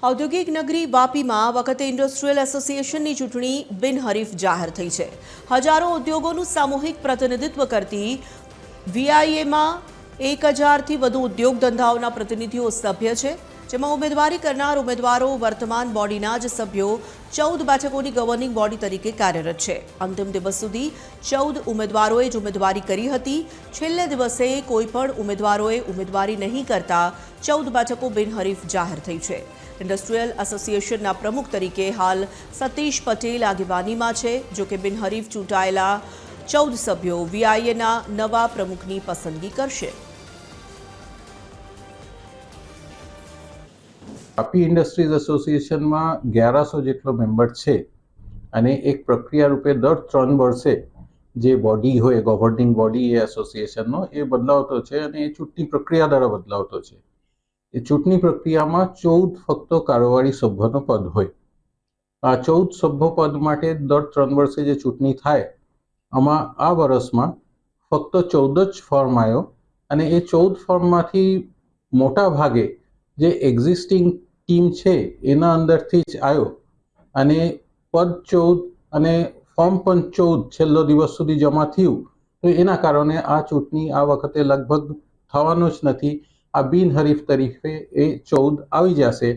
ઔદ્યોગિક નગરી વાપીમાં આ વખતે ઇન્ડસ્ટ્રીયલ એસોસિએશનની ચૂંટણી બિનહરીફ જાહેર થઈ છે। હજારો ઉદ્યોગોનું સામૂહિક પ્રતિનિધિત્વ કરતી વીઆઈએમાં 1000થી વધુ ઉદ્યોગ ધંધાઓના પ્રતિનિધિઓ સભ્ય છે, જેમાં ઉમેદવારી કરનાર ઉમેદવારો વર્તમાન બોડીના જ સભ્યો 14 બેઠકોની ગવર્નિંગ બોડી તરીકે કાર્યરત છે। અંતિમ દિવસ સુધી 14 ઉમેદવારોએ જ ઉમેદવારી કરી હતી। છેલ્લે દિવસે કોઈપણ ઉમેદવારોએ ઉમેદવારી નહીં કરતા 14 બેઠકો બિનહરીફ જાહેર થઈ છે। ઇન્ડસ્ટ્રીયલ એસોસિએશનના પ્રમુખ તરીકે હાલ સતીશ પટેલ આગેવાનીમાં છે, જો કે બિનહરીફ ચૂંટાયેલા 14 સભ્યો વીઆઈએના નવા પ્રમુખની પસંદગી કરશે। વાપી ઇન્ડસ્ટ્રીઝ એસોસિએશનમાં 1100 જેટલો મેમ્બર છે અને એક પ્રક્રિયા રૂપે દર 3 વર્ષે જે બોડી હોય ગવર્નિંગ બોડી એ એસોસિએશનનો એ બદલાવતો છે અને એ ચૂંટણી પ્રક્રિયા દ્વારા બદલાવતો છે। એ ચૂંટણી પ્રક્રિયામાં 14 ફક્ત કારોબારી સભ્યનો પદ હોય। આ 14 સભ્ય પદ માટે દર 3 વર્ષે જે ચૂંટણી થાય આમાં આ વર્ષમાં ફક્ત 14 જ ફોર્મ આવ્યો અને એ 14 ફોર્મમાંથી મોટા ભાગે જે એક્ઝિસ્ટિંગ ટીમ છે એના અંદરથી જ આવ્યો અને પદ 14 અને ફોર્મ પણ 14 છેલ્લો દિવસ સુધી જમા થયું, તો એના કારણે આ ચૂંટણી આ વખતે લગભગ થવાનો જ નથી। આ બિનહરીફ તરીકે એ 14 આવી જશે।